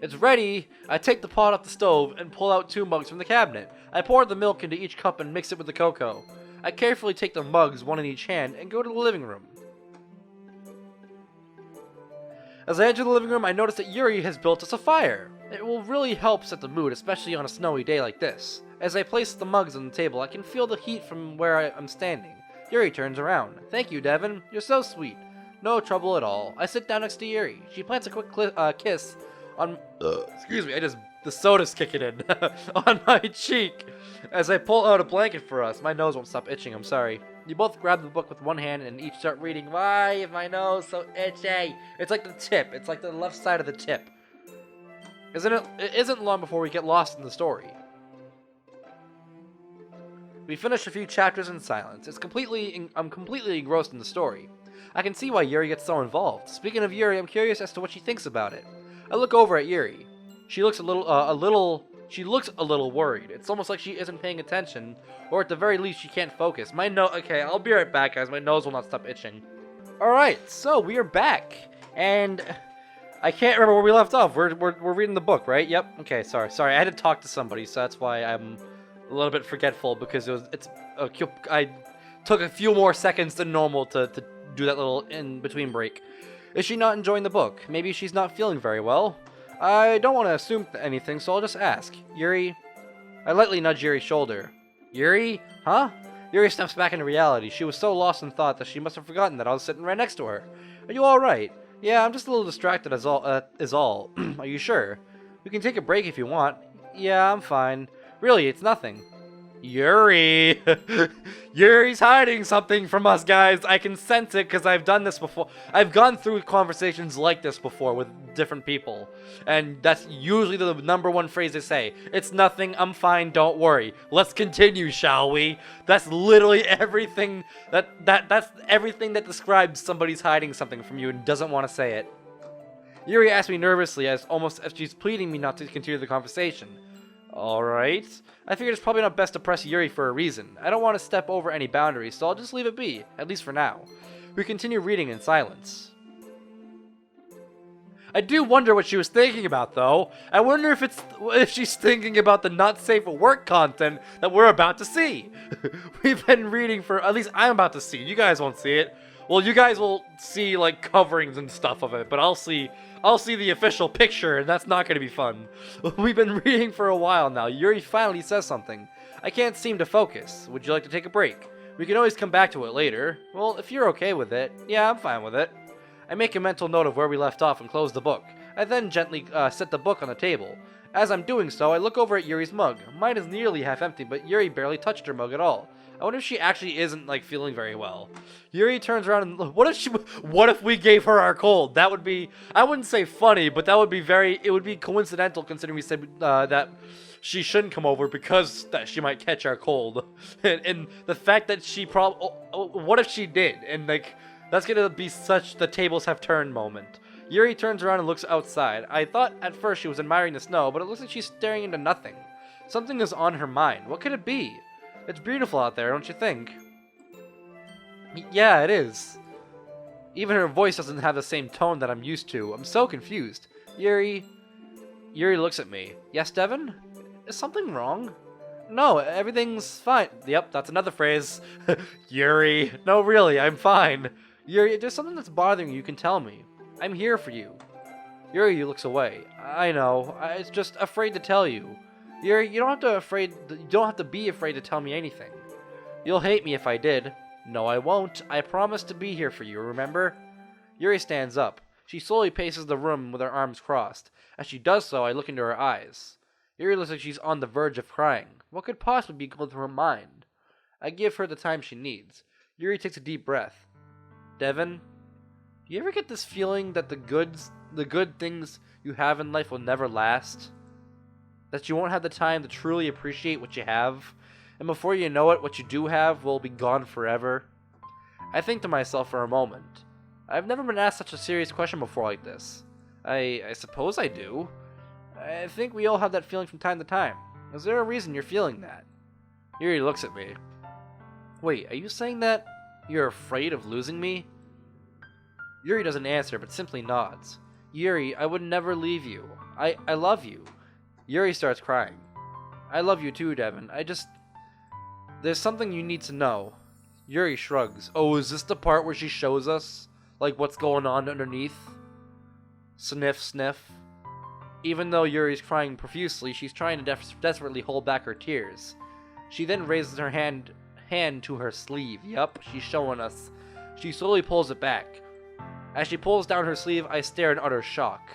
It's ready. I take the pot off the stove and pull out 2 mugs from the cabinet. I pour the milk into each cup and mix it with the cocoa. I carefully take the mugs, one in each hand, and go to the living room. As I enter the living room, I notice that Yuri has built us a fire. It will really help set the mood, especially on a snowy day like this. As I place the mugs on the table, I can feel the heat from where I'm standing. Yuri turns around. Thank you, Devin. You're so sweet. No trouble at all. I sit down next to Yuri. She plants a quick kiss on... excuse me, the soda's kicking in. On my cheek. As I pull out a blanket for us. My nose won't stop itching, I'm sorry. You both grab the book with one hand and each start reading. Why is my nose so itchy? It's like the tip. It's like the left side of the tip. It isn't long before we get lost in the story. We finish a few chapters in silence. I'm completely engrossed in the story. I can see why Yuri gets so involved. Speaking of Yuri, I'm curious as to what she thinks about it. I look over at Yuri. She looks a little worried. It's almost like she isn't paying attention, or at the very least, she can't focus. Okay, I'll be right back, guys. My nose will not stop itching. Alright, so we are back. And I can't remember where we left off. We're reading the book, right? Yep. Okay, sorry. I had to talk to somebody, so that's why I'm a little bit forgetful, because I took a few more seconds than normal to do that little in-between break. Is she not enjoying the book? Maybe she's not feeling very well. I don't want to assume anything, so I'll just ask. Yuri? I lightly nudge Yuri's shoulder. Yuri? Huh? Yuri snaps back into reality. She was so lost in thought that she must have forgotten that I was sitting right next to her. Are you alright? Yeah, I'm just a little distracted is all. Are you sure? We can take a break if you want. Yeah, I'm fine. Really, it's nothing. Yuri! Yuri's hiding something from us, guys. I can sense it because I've done this before. I've gone through conversations like this before with different people. And that's usually the #1 phrase they say. It's nothing, I'm fine, don't worry. Let's continue, shall we? That's literally everything that's everything that describes somebody's hiding something from you and doesn't want to say it. Yuri asked me nervously, almost as she's pleading me not to continue the conversation. Alright. I figured it's probably not best to press Yuri for a reason. I don't want to step over any boundaries, so I'll just leave it be, at least for now. We continue reading in silence. I do wonder what she was thinking about, though. I wonder if she's thinking about the not safe for work content that we're about to see. We've been reading for, at least I'm about to see. You guys won't see it. Well, you guys will see like coverings and stuff of it, but I'll see the official picture, and that's not going to be fun. We've been reading for a while now. Yuri finally says something. I can't seem to focus. Would you like to take a break? We can always come back to it later. Well, if you're okay with it. Yeah, I'm fine with it. I make a mental note of where we left off and close the book. I then gently set the book on the table. As I'm doing so, I look over at Yuri's mug. Mine is nearly half empty, but Yuri barely touched her mug at all. I wonder if she actually isn't like feeling very well. Yuri turns around and what if we gave her our cold? That would be, I wouldn't say funny, but that would be it would be coincidental considering we said that she shouldn't come over because that she might catch our cold. And the fact that she what if she did? And like, that's gonna be such the tables have turned moment. Yuri turns around and looks outside. I thought at first she was admiring the snow, but it looks like she's staring into nothing. Something is on her mind. What could it be? It's beautiful out there, don't you think? Yeah, it is. Even her voice doesn't have the same tone that I'm used to. I'm so confused. Yuri looks at me. Yes, Devin? Is something wrong? No, everything's fine. Yep, that's another phrase. Yuri. No, really, I'm fine. Yuri, if there's something that's bothering you can tell me. I'm here for you. Yuri looks away. I know. I'm just afraid to tell you. Yuri, you don't have to be afraid to tell me anything. You'll hate me if I did. No, I won't. I promise to be here for you, remember? Yuri stands up. She slowly paces the room with her arms crossed. As she does so, I look into her eyes. Yuri looks like she's on the verge of crying. What could possibly be going through her mind? I give her the time she needs. Yuri takes a deep breath. Devin, do you ever get this feeling that the good things you have in life will never last? That you won't have the time to truly appreciate what you have, and before you know it, what you do have will be gone forever? I think to myself for a moment. I've never been asked such a serious question before like this. I suppose I do. I think we all have that feeling from time to time. Is there a reason you're feeling that? Yuri looks at me. Wait, are you saying that you're afraid of losing me? Yuri doesn't answer, but simply nods. Yuri, I would never leave you. I love you. Yuri starts crying. I love you too, Devin. There's something you need to know. Yuri shrugs. Oh, is this the part where she shows us, like, what's going on underneath? Sniff, sniff. Even though Yuri's crying profusely, she's trying to desperately hold back her tears. She then raises her hand to her sleeve. Yup, she's showing us. She slowly pulls it back. As she pulls down her sleeve, I stare in utter shock.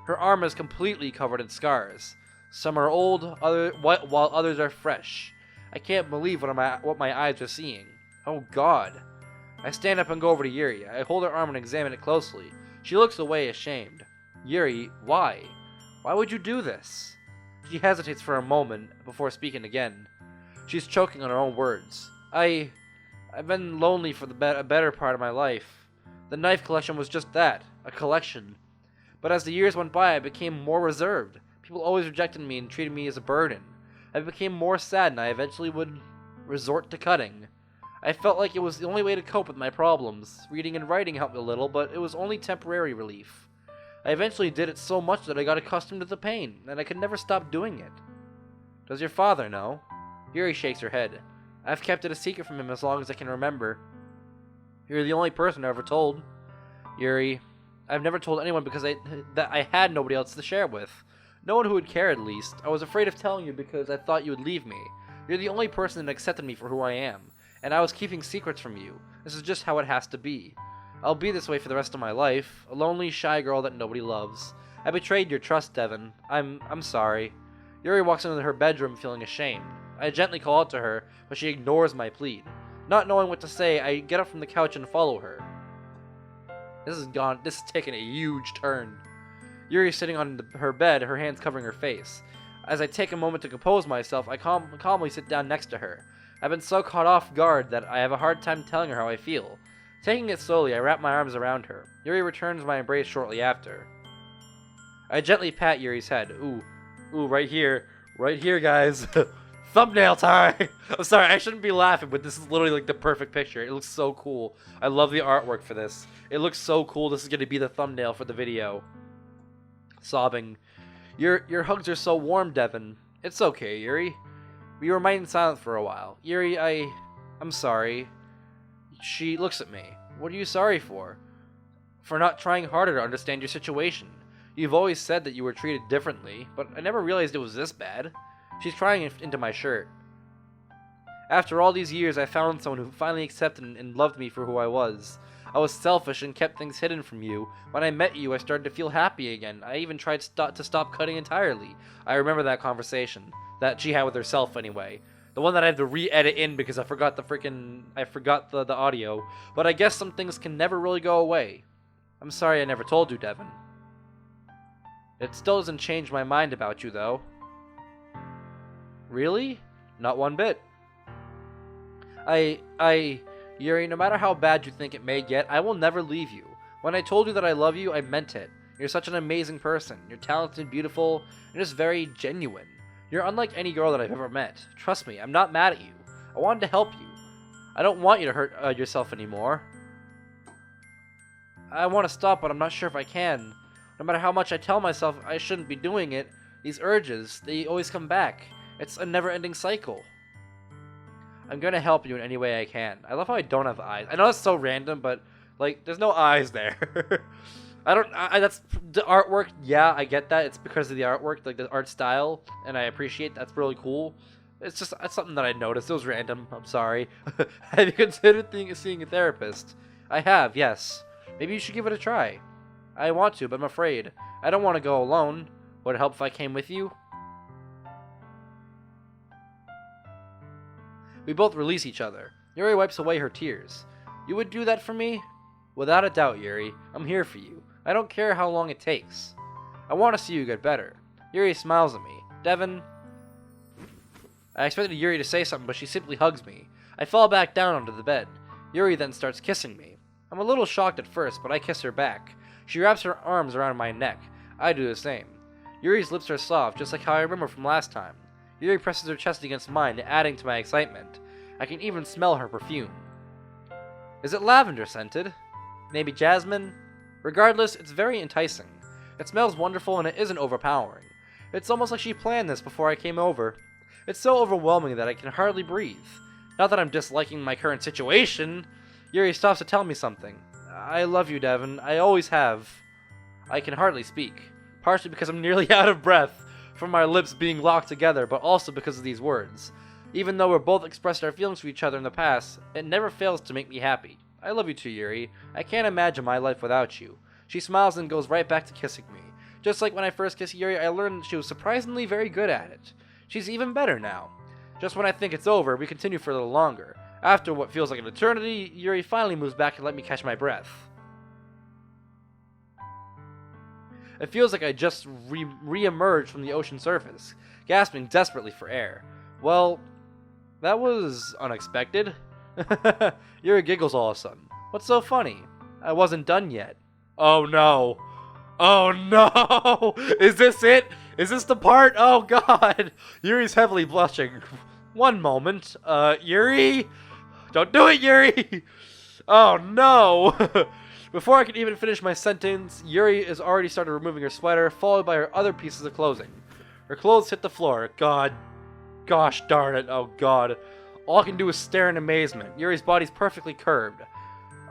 Her arm is completely covered in scars. Some are old, while others are fresh. I can't believe what my eyes are seeing. Oh God. I stand up and go over to Yuri. I hold her arm and examine it closely. She looks away, ashamed. Yuri, why? Why would you do this? She hesitates for a moment before speaking again. She's choking on her own words. I've been lonely for a better part of my life. The knife collection was just that, a collection. But as the years went by, I became more reserved. People always rejected me and treated me as a burden. I became more sad and I eventually would resort to cutting. I felt like it was the only way to cope with my problems. Reading and writing helped a little, but it was only temporary relief. I eventually did it so much that I got accustomed to the pain, and I could never stop doing it. Does your father know? Yuri shakes her head. I've kept it a secret from him as long as I can remember. You're the only person I ever told. Yuri, I've never told anyone because I had nobody else to share with. No one who would care, at least. I was afraid of telling you because I thought you would leave me. You're the only person that accepted me for who I am, and I was keeping secrets from you. This is just how it has to be. I'll be this way for the rest of my life, a lonely, shy girl that nobody loves. I betrayed your trust, Devin. I'm sorry. Yuri walks into her bedroom feeling ashamed. I gently call out to her, but she ignores my plead. Not knowing what to say, I get up from the couch and follow her. This is taking a huge turn. Yuri is sitting on her bed, her hands covering her face. As I take a moment to compose myself, I calmly sit down next to her. I've been so caught off guard that I have a hard time telling her how I feel. Taking it slowly, I wrap my arms around her. Yuri returns my embrace shortly after. I gently pat Yuri's head. Ooh, right here, guys. Thumbnail time! I'm sorry, I shouldn't be laughing, but this is literally like the perfect picture. It looks so cool. I love the artwork for this. It looks so cool. This is going to be the thumbnail for the video. Sobbing. Your hugs are so warm, Devin. It's okay, Yuri. We remained silent for a while. Yuri, I'm sorry. She looks at me. What are you sorry for? For not trying harder to understand your situation. You've always said that you were treated differently, but I never realized it was this bad. She's crying into my shirt. After all these years, I found someone who finally accepted and loved me for who I was. I was selfish and kept things hidden from you. When I met you, I started to feel happy again. I even tried to stop cutting entirely. I remember that conversation that she had with herself anyway. The one that I had to re-edit in because I forgot the audio. But I guess some things can never really go away. I'm sorry I never told you, Devin. It still doesn't change my mind about you, though. Really? Not one bit. Yuri, no matter how bad you think it may get, I will never leave you. When I told you that I love you, I meant it. You're such an amazing person. You're talented, beautiful, and just very genuine. You're unlike any girl that I've ever met. Trust me, I'm not mad at you. I wanted to help you. I don't want you to hurt yourself anymore. I want to stop, but I'm not sure if I can. No matter how much I tell myself I shouldn't be doing it, these urges, they always come back. It's a never-ending cycle. I'm gonna help you in any way I can. I love how I don't have eyes. I know it's so random, but, like, there's no eyes there. That's the artwork. Yeah, I get that. It's because of the artwork, like the art style, and I appreciate that's really cool. It's something that I noticed. It was random. I'm sorry. Have you considered seeing a therapist? I have, yes. Maybe you should give it a try. I want to, but I'm afraid. I don't want to go alone. Would it help if I came with you? We both release each other. Yuri wipes away her tears. You would do that for me? Without a doubt, Yuri. I'm here for you. I don't care how long it takes. I want to see you get better. Yuri smiles at me. Devin... I expected Yuri to say something, but she simply hugs me. I fall back down onto the bed. Yuri then starts kissing me. I'm a little shocked at first, but I kiss her back. She wraps her arms around my neck. I do the same. Yuri's lips are soft, just like how I remember from last time. Yuri presses her chest against mine, adding to my excitement. I can even smell her perfume. Is it lavender scented? Maybe jasmine? Regardless, it's very enticing. It smells wonderful and it isn't overpowering. It's almost like she planned this before I came over. It's so overwhelming that I can hardly breathe. Not that I'm disliking my current situation. Yuri stops to tell me something. I love you, Devin. I always have. I can hardly speak. Partially because I'm nearly out of breath from my lips being locked together, but also because of these words. Even though we've both expressed our feelings for each other in the past, it never fails to make me happy. I love you too, Yuri. I can't imagine my life without you. She smiles and goes right back to kissing me. Just like when I first kissed Yuri, I learned she was surprisingly very good at it. She's even better now. Just when I think it's over, we continue for a little longer. After what feels like an eternity, Yuri finally moves back and let me catch my breath. It feels like I just re-emerged from the ocean surface, gasping desperately for air. Well, that was unexpected. Yuri giggles all of a sudden. What's so funny? I wasn't done yet. Oh no. Oh no! Is this it? Is this the part? Oh god! Yuri's heavily blushing. One moment. Yuri? Don't do it, Yuri! Oh, no! Before I could even finish my sentence, Yuri has already started removing her sweater, followed by her other pieces of clothing. Her clothes hit the floor. Gosh darn it. Oh, God. All I can do is stare in amazement. Yuri's body's perfectly curved.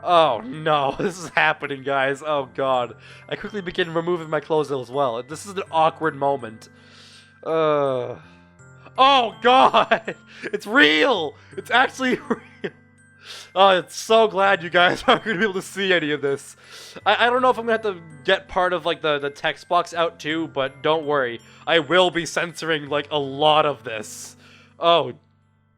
Oh, no. This is happening, guys. Oh, God. I quickly begin removing my clothes as well. This is an awkward moment. Oh, God! It's real! It's actually real! Oh, I'm so glad you guys aren't going to be able to see any of this. I don't know if I'm going to have to get part of, like, the text box out, too, but don't worry. I will be censoring, like, a lot of this. Oh,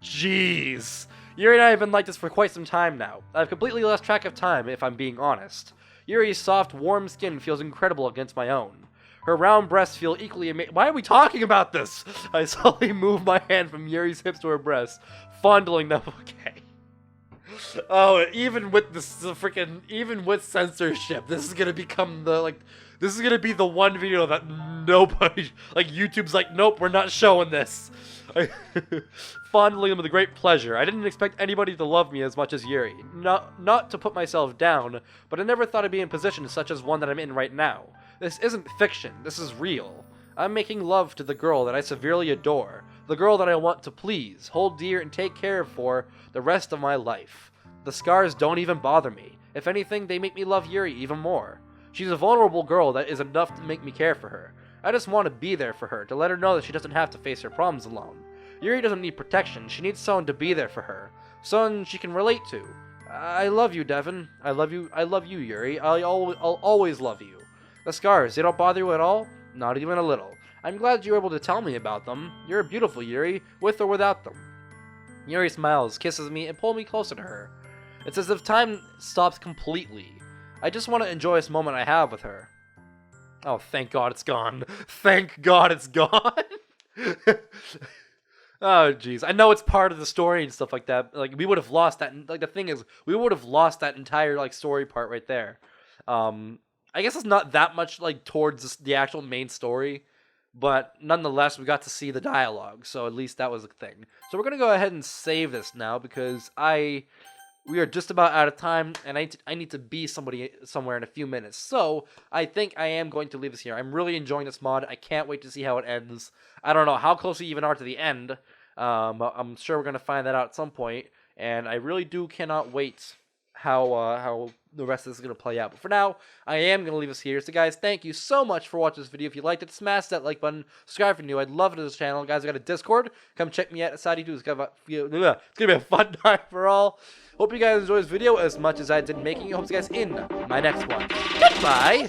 jeez. Yuri and I have been like this for quite some time now. I've completely lost track of time, if I'm being honest. Yuri's soft, warm skin feels incredible against my own. Her round breasts feel equally amazing. Why are we talking about this? I slowly move my hand from Yuri's hips to her breasts, fondling them. Okay. Oh, even with this even with censorship, this is gonna become this is gonna be the one video that nobody, like, YouTube's like, nope, we're not showing this. Fondling them with great pleasure. I didn't expect anybody to love me as much as Yuri. Not to put myself down, but I never thought I'd be in position such as one that I'm in right now. This isn't fiction, this is real. I'm making love to the girl that I severely adore, the girl that I want to please, hold dear, and take care of for the rest of my life. The scars don't even bother me. If anything, they make me love Yuri even more. She's a vulnerable girl that is enough to make me care for her. I just want to be there for her, to let her know that she doesn't have to face her problems alone. Yuri doesn't need protection, she needs someone to be there for her. Someone she can relate to. I love you, Devin. I love you, Yuri. I'll always love you. The scars, they don't bother you at all? Not even a little. I'm glad you were able to tell me about them. You're beautiful, Yuri, with or without them. Yuri smiles, kisses me, and pulls me closer to her. It's as if time stops completely. I just want to enjoy this moment I have with her. Oh, thank God it's gone. Thank God it's gone. Oh, jeez. I know it's part of the story and stuff like that. Like, we would have lost that. Like, the thing is, we would have lost that entire, like, story part right there. I guess it's not that much, like, towards the actual main story. But nonetheless, we got to see the dialogue. So at least that was a thing. So we're going to go ahead and save this now because we are just about out of time, and I need to be somewhere in a few minutes. So I think I am going to leave this here. I'm really enjoying this mod. I can't wait to see how it ends. I don't know how close we even are to the end. I'm sure we're going to find that out at some point, and I really cannot wait how the rest of this is going to play out. But for now, I am going to leave this here. So guys, thank you so much for watching this video. If you liked it, smash that like button. Subscribe if you're new. I'd love it to this channel. Guys, I got a Discord. Come check me out at Side. It's going to be a fun time for all. Hope you guys enjoyed this video as much as I did making it. Hope you guys in my next one. Goodbye!